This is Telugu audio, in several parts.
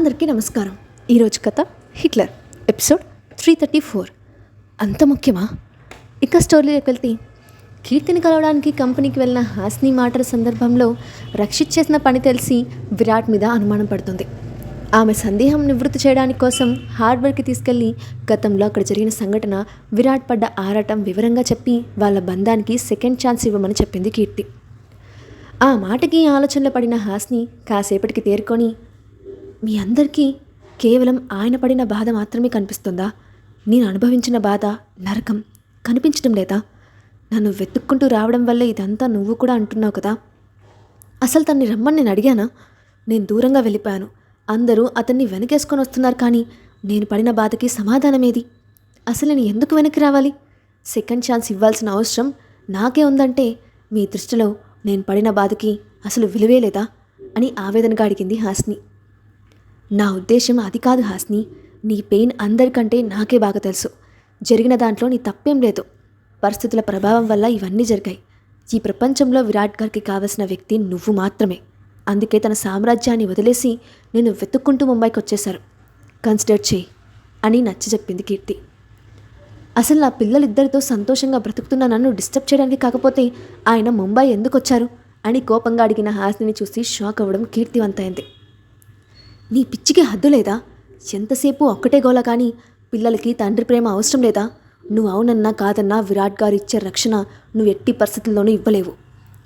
అందరికీ నమస్కారం. ఈరోజు కథ హిట్లర్ ఎపిసోడ్ 334. అంత ముఖ్యమా? ఇక స్టోరీలోకి వెళ్తే, కీర్తిని కలవడానికి కంపెనీకి వెళ్ళిన హాస్ని మాటల సందర్భంలో రక్షిత్ చేసిన పని తెలిసి విరాట్ మీద అనుమానం పడుతుంది. ఆమె సందేహం నివృత్తి చేయడానికి కోసం హార్డ్వేర్కి తీసుకెళ్లి గతంలో అక్కడ జరిగిన సంఘటన, విరాట్ పడ్డ ఆరాటం వివరంగా చెప్పి వాళ్ళ బంధానికి సెకండ్ ఛాన్స్ ఇవ్వమని చెప్పింది కీర్తి. ఆ మాటకి ఆలోచనలో పడిన హాస్ని కాసేపటికి తేరుకొని, మీ అందరికీ కేవలం ఆయన పడిన బాధ మాత్రమే కనిపిస్తుందా? నేను అనుభవించిన బాధ, నరకం కనిపించడం లేదా? నన్ను వెతుక్కుంటూ రావడం వల్లే ఇదంతా నువ్వు కూడా అంటున్నావు కదా. అసలు తన్ని రమ్మని నేను అడిగానా? నేను దూరంగా వెళ్ళిపోయాను. అందరూ అతన్ని వెనకేసుకొని వస్తున్నారు, కానీ నేను పడిన బాధకి సమాధానమేది? అసలు నేను ఎందుకు వెనక్కి రావాలి? సెకండ్ ఛాన్స్ ఇవ్వాల్సిన అవసరం నాకే ఉందంటే మీ దృష్టిలో నేను పడిన బాధకి అసలు విలువే లేదా అని ఆవేదనగా అడిగింది హాస్ని. నా ఉద్దేశం అది కాదు హాస్ని. నీ పెయిన్ అందరికంటే నాకే బాగా తెలుసు. జరిగిన దాంట్లో నీ తప్పేం లేదు. పరిస్థితుల ప్రభావం వల్ల ఇవన్నీ జరిగాయి. ఈ ప్రపంచంలో విరాట్ గారికి కావలసిన వ్యక్తి నువ్వు మాత్రమే. అందుకే తన సామ్రాజ్యాన్ని వదిలేసి నేను వెతుక్కుంటూ ముంబైకి వచ్చేశారు. కన్సిడర్ చేయి అని నచ్చజెప్పింది కీర్తి. అసలు నా పిల్లలిద్దరితో సంతోషంగా బ్రతుకుతున్న నన్ను డిస్టర్బ్ చేయడానికి కాకపోతే ఆయన ముంబై ఎందుకు వచ్చారు అని కోపంగా అడిగిన హాస్నిని చూసి షాక్ అవ్వడం కీర్తివంతైంది. నీ పిచ్చికి హద్దు లేదా? ఎంతసేపు ఒక్కటే గోల, కానీ పిల్లలకి తండ్రి ప్రేమ అవసరం లేదా? నువ్వు అవునన్నా కాదన్నా విరాట్ గారు ఇచ్చే రక్షణ నువ్వు ఎట్టి పరిస్థితుల్లోనూ ఇవ్వలేవు.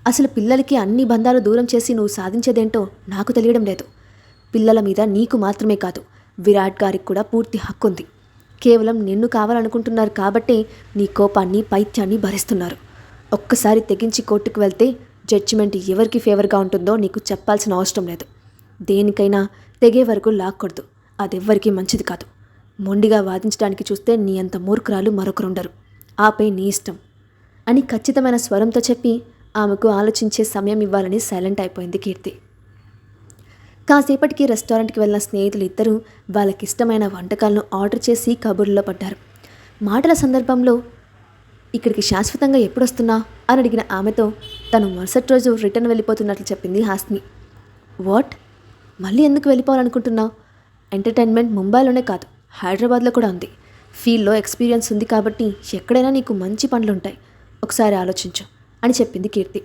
అసలు పిల్లలకి అన్ని బంధాలు దూరం చేసి నువ్వు సాధించేదేంటో నాకు తెలియడం లేదు. పిల్లల మీద నీకు మాత్రమే కాదు, విరాట్ గారికి కూడా పూర్తి హక్కు ఉంది. కేవలం నిన్ను కావాలనుకుంటున్నారు కాబట్టే నీ కోపాన్ని, పైత్యాన్ని భరిస్తున్నారు. ఒక్కసారి తెగించి కోర్టుకు వెళ్తే జడ్జిమెంట్ ఎవరికి ఫేవర్గా ఉంటుందో నీకు చెప్పాల్సిన అవసరం లేదు. దేనికైనా తెగే వరకు లాక్కూడదు. అదెవ్వరికీ మంచిది కాదు. మొండిగా వాదించడానికి చూస్తే నీ అంత మూర్ఖురాలు మరొకరుండరు. ఆపై నీ ఇష్టం అని ఖచ్చితమైన స్వరంతో చెప్పి ఆమెకు ఆలోచించే సమయం ఇవ్వాలని సైలెంట్ అయిపోయింది కీర్తి. కాసేపటికి రెస్టారెంట్కి వెళ్ళిన స్నేహితులు ఇద్దరూ వాళ్ళకిష్టమైన వంటకాలను ఆర్డర్ చేసి కబుర్లో పడ్డారు. మాటల సందర్భంలో, ఇక్కడికి శాశ్వతంగా ఎప్పుడొస్తున్నా అని అడిగిన ఆమెతో తను మరుసటి రోజు రిటర్న్ వెళ్ళిపోతున్నట్లు చెప్పింది హాస్ని. వాట్? మళ్ళీ ఎందుకు వెళ్ళిపోవాలనుకుంటున్నావు? ఎంటర్టైన్మెంట్ ముంబైలోనే కాదు, హైదరాబాద్లో కూడా ఉంది. ఫీల్డ్లో ఎక్స్పీరియన్స్ ఉంది కాబట్టి ఎక్కడైనా నీకు మంచి పనులుంటాయి. ఒకసారి ఆలోచించు అని చెప్పింది కీర్తి.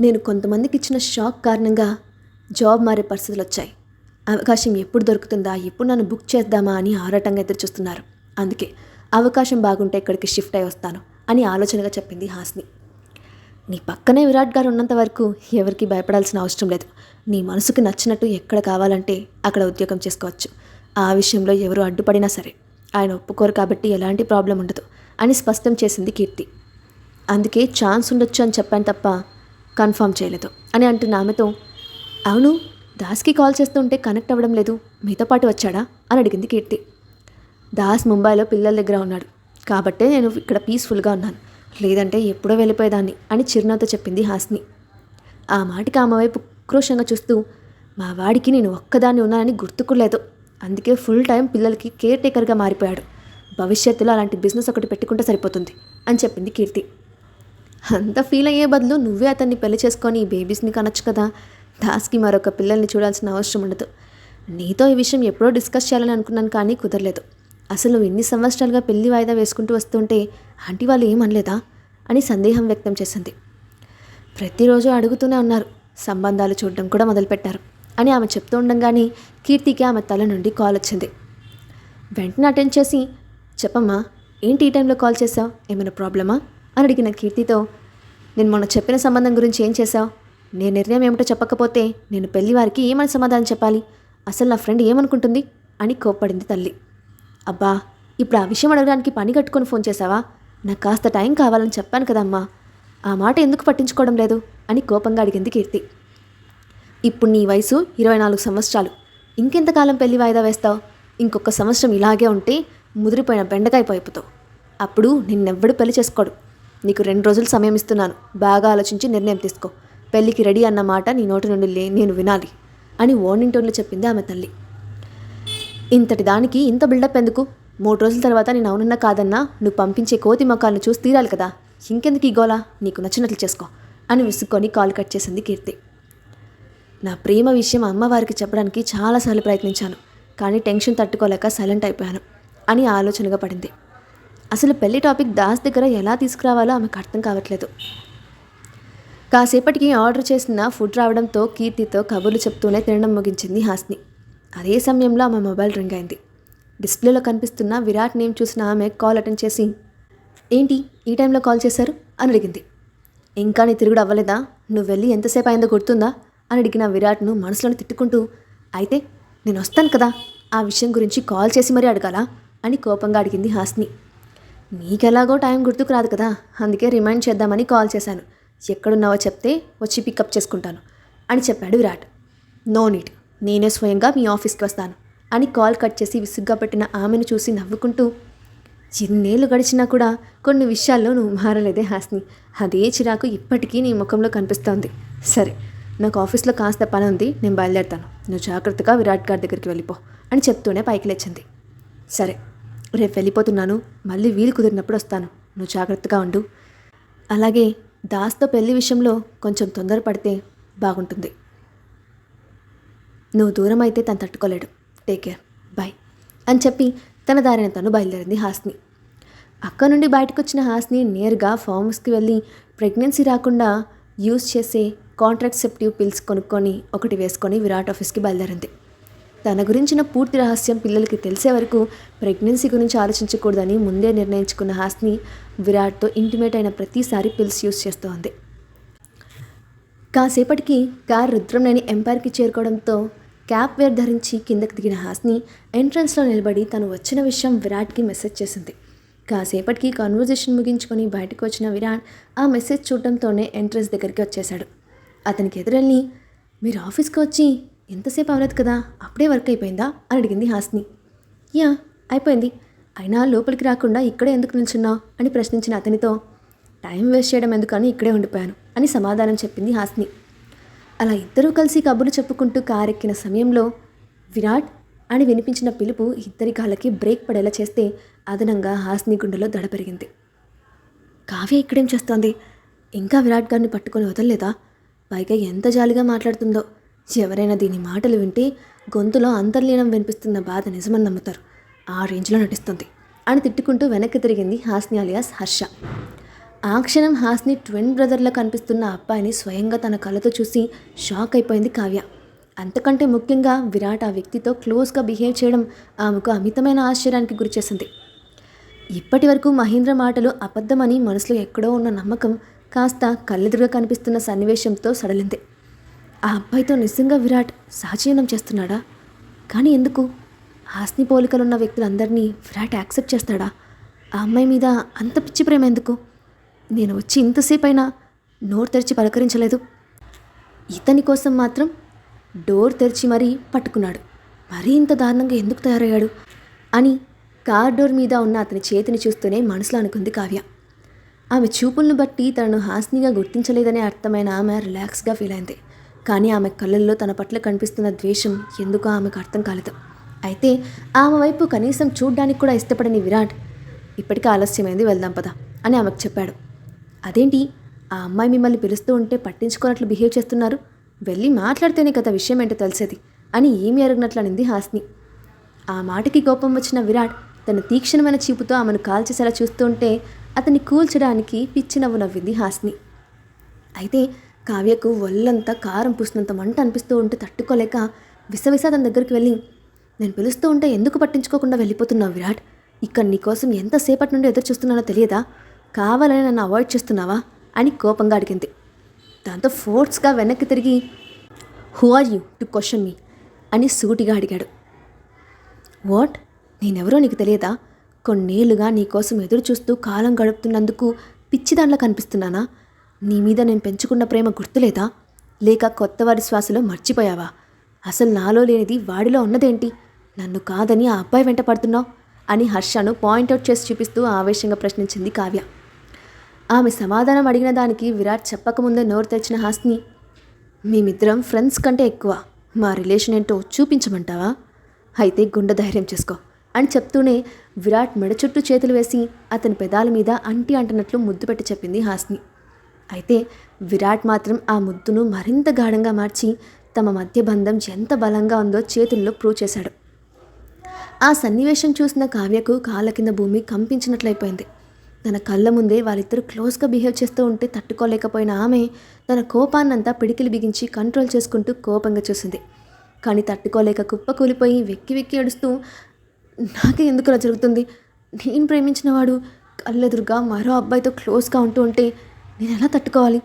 నేను కొంతమందికి ఇచ్చిన షాక్ కారణంగా జాబ్ మారే పరిస్థితులు వచ్చాయి. అవకాశం ఎప్పుడు దొరుకుతుందా, ఎప్పుడు నన్ను బుక్ చేద్దామా అని ఆరాటంగా ఎదురు చూస్తున్నారు. అందుకే అవకాశం బాగుంటే ఇక్కడికి షిఫ్ట్ అయి వస్తాను అని ఆలోచనగా చెప్పింది హాస్ని. నీ పక్కనే విరాట్ గారు ఉన్నంత వరకు ఎవరికి భయపడాల్సిన అవసరం లేదు. నీ మనసుకు నచ్చినట్టు ఎక్కడ కావాలంటే అక్కడ ఉద్యోగం చేసుకోవచ్చు. ఆ విషయంలో ఎవరు అడ్డుపడినా సరే ఆయన ఒప్పుకోరు కాబట్టి ఎలాంటి ప్రాబ్లం ఉండదు అని స్పష్టం చేసింది కీర్తి. అందుకే ఛాన్స్ ఉండొచ్చు అని చెప్పాను తప్ప కన్ఫర్మ్ చేయలేదు అని అంటున్న ఆమెతో, అవును, దాస్కి కాల్ చేస్తుంటే కనెక్ట్ అవ్వడం లేదు, మీతో పాటు వచ్చాడా అని అడిగింది కీర్తి. దాస్ ముంబైలో పిల్లల దగ్గర ఉన్నాడు కాబట్టే నేను ఇక్కడ పీస్ఫుల్గా ఉన్నాను, లేదంటే ఎప్పుడో వెళ్ళిపోయేదాన్ని అని చిరునవ్వుతో చెప్పింది హాస్ని. ఆ మాటకి ఆమె వైపు ఉక్రోషంగా చూస్తూ, మా వాడికి నేను ఒక్కదాన్ని ఉన్నానని గుర్తుకులేదు, అందుకే ఫుల్ టైం పిల్లలకి కేర్ టేకర్గా మారిపోయాడు. భవిష్యత్తులో అలాంటి బిజినెస్ ఒకటి పెట్టుకుంటే సరిపోతుంది అని చెప్పింది కీర్తి. అంత ఫీల్ అయ్యే బదులు నువ్వే అతన్ని పెళ్లి చేసుకొని బేబీస్ని కనొచ్చు కదా. దాస్కి మరొక పిల్లల్ని చూడాల్సిన అవసరం ఉండదు. నీతో ఈ విషయం ఎప్పుడో డిస్కస్ చేయాలని అనుకున్నాను, కానీ కుదరలేదు. అసలు నువ్వు ఇన్ని సంవత్సరాలుగా పెళ్లి వాయిదా వేసుకుంటూ వస్తుంటే ఆంటీ వాళ్ళు ఏమనలేదా అని సందేహం వ్యక్తం చేసింది. ప్రతిరోజు అడుగుతూనే ఉన్నారు, సంబంధాలు చూడడం కూడా మొదలుపెట్టారు అని ఆమె చెప్తూ ఉండగానే కీర్తికి ఆమె తల నుండి కాల్ వచ్చింది. వెంటనే అటెండ్ చేసి, చెప్పమ్మా, ఏంటి ఈ టైంలో కాల్ చేసావు, ఏమైనా ప్రాబ్లమా అని అడిగిన కీర్తితో, నేను మొన్న చెప్పిన సంబంధం గురించి ఏం చేశావు? నేను నిర్ణయం ఏమిటో చెప్పకపోతే నేను పెళ్లి వారికి ఏమని సమాధానం చెప్పాలి? అసలు నా ఫ్రెండ్ ఏమనుకుంటుంది అని కోప్పడింది తల్లి. అబ్బా, ఇప్పుడు ఆ విషయం అడగడానికి పని కట్టుకొని ఫోన్ చేశావా? నాకు కాస్త టైం కావాలని చెప్పాను కదమ్మా, ఆ మాట ఎందుకు పట్టించుకోవడం లేదు అని కోపంగా అడిగింది కీర్తి. ఇప్పుడు నీ వయసు 24 సంవత్సరాలు, ఇంకెంతకాలం పెళ్లి వాయిదా వేస్తావు? ఇంకొక సంవత్సరం ఇలాగే ఉంటే ముదిరిపోయిన బెండకాయ పైపుతావు. అప్పుడు నిన్నెవ్వడు పెళ్లి చేసుకోడు. నీకు 2 రోజులు సమయం ఇస్తున్నాను, బాగా ఆలోచించి నిర్ణయం తీసుకో. పెళ్ళికి రెడీ అన్న మాట నీ నోటి నుండి నేను వినాలి అని వార్నింగ్ టోన్లో చెప్పింది ఆమె తల్లి. ఇంతటి దానికి ఇంత బిల్డప్ ఎందుకు? 3 రోజుల తర్వాత నేను అవునన్నా కాదన్నా నువ్వు పంపించే కోతి మొక్కలను చూసి తీరాలి కదా. ఇంకెందుకు ఈ గోలా? నీకు నచ్చినట్లు చేసుకో అని విసుక్కొని కాల్ కట్ చేసింది కీర్తి. నా ప్రేమ విషయం అమ్మవారికి చెప్పడానికి చాలాసార్లు ప్రయత్నించాను, కానీ టెన్షన్ తట్టుకోలేక సైలెంట్ అయిపోయాను అని ఆలోచనగా పడింది. అసలు పెళ్లి టాపిక్ దాస్ దగ్గర ఎలా తీసుకురావాలో ఆమెకు అర్థం కావట్లేదు. కాసేపటికి ఆర్డర్ చేసిన ఫుడ్ రావడంతో కీర్తితో కబుర్లు చెప్తూనే తినడం ముగించింది హాస్ని. అదే సమయంలో ఆమె మొబైల్ రింగ్ అయింది. డిస్ప్లేలో కనిపిస్తున్న విరాట్ నేమ్ చూసిన ఆమె కాల్ అటెండ్ చేసి, ఏంటి ఈ టైంలో కాల్ చేశారు అని అడిగింది. ఇంకా నీ తిరుగుడు అవ్వలేదా? నువ్వు వెళ్ళి ఎంతసేపు అయిందో గుర్తుందా అని అడిగిన విరాట్ను మనసులో తిట్టుకుంటూ, అయితే నేను వస్తాను కదా, ఆ విషయం గురించి కాల్ చేసి మరీ అడగాలా అని కోపంగా అడిగింది హాస్ని. నీకెలాగో టైం గుర్తుకు రాదు కదా, అందుకే రిమైండ్ చేద్దామని కాల్ చేశాను. ఎక్కడున్నావో చెప్తే వచ్చి పికప్ చేసుకుంటాను అని చెప్పాడు విరాట్. నో నీడ్, నేనే స్వయంగా మీ ఆఫీస్కి వస్తాను అని కాల్ కట్ చేసి విసుగ్గా పెట్టిన ఆమెను చూసి నవ్వుకుంటూ, ఎన్నేళ్ళు గడిచినా కూడా కొన్ని విషయాల్లో నువ్వు మారలేదే హాస్ని, అదే చిరాకు ఇప్పటికీ నీ ముఖంలో కనిపిస్తోంది. సరే, నాకు ఆఫీస్లో కాస్త పని ఉంది, నేను బయలుదేరుతాను, నువ్వు జాగ్రత్తగా విరాట్ గారి దగ్గరికి వెళ్ళిపో అని చెప్తూనే పైకి లేచింది. సరే, రేపు వెళ్ళిపోతున్నాను, మళ్ళీ వీలు కుదిరినప్పుడు వస్తాను, నువ్వు జాగ్రత్తగా ఉండు. అలాగే దాస్తో పెళ్లి విషయంలో కొంచెం తొందరపడితే బాగుంటుంది. నువ్వు దూరం అయితే తను తట్టుకోలేడు. టేక్ కేర్, బాయ్ అని చెప్పి తన దారిన తను బయలుదేరింది హాస్ని. అక్కడ నుండి బయటకు వచ్చిన హాస్ని నేరుగా ఫార్మస్కి వెళ్ళి ప్రెగ్నెన్సీ రాకుండా యూజ్ చేసే కాంట్రాసెప్టివ్ పిల్స్ కొనుక్కొని ఒకటి వేసుకొని విరాట్ ఆఫీస్కి బయలుదేరింది. తన గురించిన పూర్తి రహస్యం పిల్లలకి తెలిసే వరకు ప్రెగ్నెన్సీ గురించి ఆలోచించకూడదని ముందే నిర్ణయించుకున్న హాస్ని విరాట్తో ఇంటిమేట్ అయిన ప్రతిసారి పిల్స్ యూజ్ చేస్తూ ఉంది. కాసేపటికి కార్ రుద్రంనేని ఎంపైర్కి చేరుకోవడంతో క్యాప్ వేర్ ధరించి కిందకి దిగిన హాస్ని ఎంట్రన్స్లో నిలబడి తను వచ్చిన విషయం విరాట్కి మెసేజ్ చేసింది. కాసేపటికి కాన్వర్జేషన్ ముగించుకొని బయటకు వచ్చిన విరాట్ ఆ మెసేజ్ చూడటంతోనే ఎంట్రన్స్ దగ్గరికి వచ్చేశాడు. అతనికి ఎదురెళ్ళి, మీరు ఆఫీస్కి వచ్చి ఎంతసేపు అవ్వలేదు కదా, అప్పుడే వర్క్ అయిపోయిందా అని అడిగింది హాస్ని. యా అయిపోయింది, అయినా లోపలికి రాకుండా ఇక్కడే ఎందుకు నిల్చున్నావు అని ప్రశ్నించిన అతనితో, టైం వేస్ట్ చేయడం ఎందుకని ఇక్కడే ఉండిపోయాను అని సమాధానం చెప్పింది హాస్ని. అలా ఇద్దరూ కలిసి కబుర్లు చెప్పుకుంటూ కారెక్కిన సమయంలో విరాట్ అని వినిపించిన పిలుపు ఇద్దరి కాళ్ళకి బ్రేక్ పడేలా చేస్తే అదనంగా హాస్ని గుండెలో దడ పెరిగింది. కావ్య ఇక్కడేం చేస్తోంది? ఇంకా విరాట్ గారిని పట్టుకొని వదలలేదా? పైగా ఎంత జాలిగా మాట్లాడుతుందో. ఎవరైనా దీని మాటలు వింటే గొంతులో అంతర్లీనం వినిపిస్తున్న బాధ నిజమని నమ్ముతారు. ఆ రేంజ్లో నటిస్తుంది అని తిట్టుకుంటూ వెనక్కి తిరిగింది హాస్ని అలియాస్ హర్ష. ఆ క్షణం హాస్ని ట్విన్ బ్రదర్లో కనిపిస్తున్న అబ్బాయిని స్వయంగా తన కళ్ళతో చూసి షాక్ అయిపోయింది కావ్య. అంతకంటే ముఖ్యంగా విరాట్ ఆ వ్యక్తితో క్లోజ్గా బిహేవ్ చేయడం ఆమెకు అమితమైన ఆశ్చర్యానికి గురిచేసింది. ఇప్పటి వరకు మహేంద్ర మాటలు అబద్ధమని మనసులో ఎక్కడో ఉన్న నమ్మకం కాస్త కళ్ళెదురుగా కనిపిస్తున్న సన్నివేశంతో సడలింది. ఆ అబ్బాయితో నిజంగా విరాట్ సహజీవనం చేస్తున్నాడా? కానీ ఎందుకు? హాస్ని పోలికలున్న వ్యక్తులందరినీ విరాట్ యాక్సెప్ట్ చేస్తాడా? ఆ అమ్మాయి మీద అంత పిచ్చి ప్రేమ ఎందుకు? నేను వచ్చి ఇంతసేపు అయినా నోరు తెరిచి పలకరించలేదు. ఇతని కోసం మాత్రం డోర్ తెరిచి మరీ పట్టుకున్నాడు. మరీ ఇంత దారుణంగా ఎందుకు తయారయ్యాడు అని కార్ డోర్ మీద ఉన్న అతని చేతిని చూస్తూనే మనసులో అనుకుంది కావ్య. ఆమె చూపులను బట్టి తనను హాస్నిగా గుర్తించలేదనే అర్థమైన ఆమె రిలాక్స్గా ఫీల్ అయింది. కానీ ఆమె కళ్ళల్లో తన పట్ల కనిపిస్తున్న ద్వేషం ఎందుకో ఆమెకు అర్థం కాలేదు. అయితే ఆమె వైపు కనీసం చూడ్డానికి కూడా ఇష్టపడని విరాట్, ఇప్పటికే ఆలస్యమైంది, వెళ్దాం పదా అని ఆమెకు చెప్పాడు. అదేంటి, ఆ అమ్మాయి మిమ్మల్ని పిలుస్తూ ఉంటే పట్టించుకున్నట్లు బిహేవ్ చేస్తున్నారు? వెళ్ళి మాట్లాడితేనే కదా విషయం ఏంటో తెలిసేది అని ఏమీ అరగనట్లు అనింది హాస్ని. ఆ మాటకి కోపం వచ్చిన విరాట్ తన తీక్షణమైన చూపుతో ఆమెను కాల్చేసేలా చూస్తూ ఉంటే అతన్ని కూల్చడానికి పిచ్చి నవ్వు నవ్వింది హాస్ని. అయితే కావ్యకు ఒళ్ళంతా కారం పూసినంత మంట అనిపిస్తూ ఉంటే తట్టుకోలేక విసవిస తన దగ్గరికి వెళ్ళి, నేను పిలుస్తూ ఉంటే ఎందుకు పట్టించుకోకుండా వెళ్ళిపోతున్నావు విరాట్? ఇక్కడ నీకోసం ఎంతసేపటి నుండి ఎదురు చూస్తున్నానో తెలియదా? కావాలని నన్ను అవాయిడ్ చేస్తున్నావా అని కోపంగా అడిగింది. దాంతో ఫోర్స్గా వెనక్కి తిరిగి, who are you to question me అని సూటిగా అడిగాడు. వాట్? నేనెవరో నీకు తెలియదా? కొన్నేళ్లుగా నీకోసం ఎదురు చూస్తూ కాలం గడుపుతున్నందుకు పిచ్చిదాంట్లో కనిపిస్తున్నానా? నీ మీద నేను పెంచుకున్న ప్రేమ గుర్తులేదా? లేక కొత్తవాడి శ్వాసలో మర్చిపోయావా? అసలు నాలో లేనిది వాడిలో ఉన్నదేంటి? నన్ను కాదని ఆ అబ్బాయి వెంట పడుతున్నావు అని హర్షను పాయింట్అవుట్ చేసి చూపిస్తూ ఆవేశంగా ప్రశ్నించింది కావ్య. ఆమె సమాధానం అడిగిన దానికి విరాట్ చెప్పకముందే నోరు తెరిచిన హాస్ని, మేమిద్దరం ఫ్రెండ్స్ కంటే ఎక్కువ, మా రిలేషన్ ఏంటో చూపించమంటావా? అయితే గుండె ధైర్యం చేసుకో అని చెప్తూనే విరాట్ మెడ చుట్టూ చేతులు వేసి అతని పెదాల మీద అంటున్నట్లు ముద్దు పెట్టి చెప్పింది హాస్ని. అయితే విరాట్ మాత్రం ఆ ముద్దును మరింత గాఢంగా మార్చి తమ మధ్య బంధం ఎంత బలంగా ఉందో చేతుల్లో ప్రూవ్ చేశాడు. ఆ సన్నివేశం చూసిన కావ్యకు కాళ్ళ కింద భూమి కంపించినట్లయిపోయింది. తన కళ్ళ ముందే వాళ్ళిద్దరూ క్లోజ్గా బిహేవ్ చేస్తూ ఉంటే తట్టుకోలేకపోయిన ఆమె తన కోపాన్నంతా పిడికిలి బిగించి కంట్రోల్ చేసుకుంటూ కోపంగా చూసింది. కానీ తట్టుకోలేక కుప్పకూలిపోయి వెక్కి వెక్కి ఏడుస్తూ, నాకే ఎందుకు అలా జరుగుతుంది? నేను ప్రేమించిన వాడు కళ్ళెదురుగా మరో అబ్బాయితో క్లోజ్గా ఉంటూ ఉంటే నేను ఎలా తట్టుకోవాలి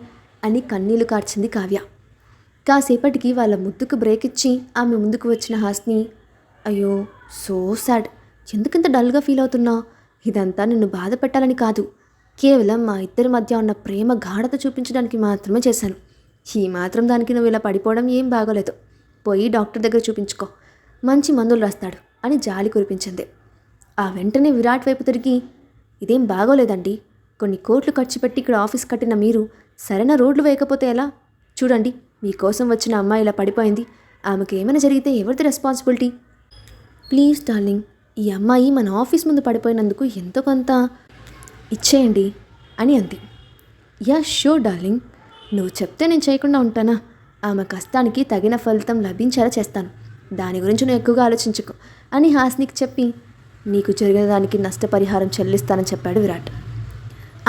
అని కన్నీళ్లు కార్చింది కావ్య. కాసేపటికి వాళ్ళ ముద్దుకు బ్రేక్ ఇచ్చి ఆమె ముందుకు వచ్చిన హాస్ని, అయ్యో సో సాడ్, ఎందుకంత డల్గా ఫీల్ అవుతున్నావు? ఇదంతా నిన్ను బాధ పెట్టాలని కాదు, కేవలం మా ఇద్దరి మధ్య ఉన్న ప్రేమ గాఢత చూపించడానికి మాత్రమే చేశాను. ఈ మాత్రం దానికి నువ్వు ఇలా పడిపోవడం ఏం బాగోలేదు. పోయి డాక్టర్ దగ్గర చూపించుకో, మంచి మందులు రాస్తాడు అని జాలి కురిపించింది. ఆ వెంటనే విరాట్ వైపు తిరిగి, ఇదేం బాగోలేదండి, కొన్ని కోట్లు ఖర్చు పెట్టి ఇక్కడ ఆఫీస్ కట్టిన మీరు సరైన రోడ్లు వేయకపోతే ఎలా? చూడండి, మీకోసం వచ్చిన అమ్మాయి ఇలా పడిపోయింది, ఆమెకు ఏమైనా జరిగితే ఎవరిది రెస్పాన్సిబిలిటీ? ప్లీజ్ డార్లింగ్, ఈ అమ్మాయి మన ఆఫీస్ ముందు పడిపోయినందుకు ఎంతో కొంత ఇచ్చేయండి అని అంది. యా షూర్ డార్లింగ్, నువ్వు చెప్తే నేను చేయకుండా ఉంటానా? ఆమె కష్టానికి తగిన ఫలితం లభించేలా చేస్తాను, దాని గురించి నువ్వు ఎక్కువగా ఆలోచించుకో అని హాస్నికి చెప్పి నీకు జరిగిన దానికి నష్టపరిహారం చెల్లిస్తానని చెప్పాడు విరాట్.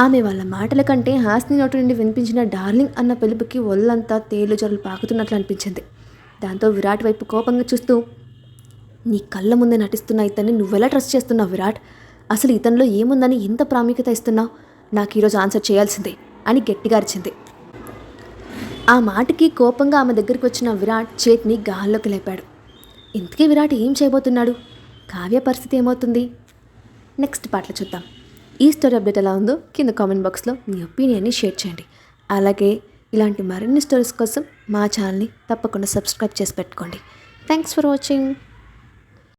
ఆమె వాళ్ళ మాటల కంటే హాస్ని నోటి నుండి వినిపించిన డార్లింగ్ అన్న పిలుపుకి ఒళ్ళంతా తేలు జరులు పాకుతున్నట్లు అనిపించింది. దాంతో విరాట్ వైపు కోపంగా చూస్తూ, నీ కళ్ళ ముందే నటిస్తున్న ఇతన్ని నువ్వెలా ట్రస్ట్ చేస్తున్నావు విరాట్? అసలు ఇతనిలో ఏముందని ఇంత ప్రాముఖ్యత ఇస్తున్నావు? నాకు ఈరోజు ఆన్సర్ చేయాల్సిందే అని గట్టిగా అరిచింది. ఆ మాటకి కోపంగా ఆమె దగ్గరికి వచ్చిన విరాట్ చేతిని గాల్లోకి లేపాడు. ఇంతకీ విరాట్ ఏం చేయబోతున్నాడు? కావ్య పరిస్థితి ఏమవుతుంది? నెక్స్ట్ పార్ట్లో చూద్దాం. ఈ స్టోరీ అప్డేట్ ఎలా ఉందో కింద కామెంట్ బాక్స్లో మీ ఒపీనియన్ని షేర్ చేయండి. అలాగే ఇలాంటి మరిన్ని స్టోరీస్ కోసం మా ఛానల్ని తప్పకుండా సబ్స్క్రైబ్ చేసి పెట్టుకోండి. Thanks for watching.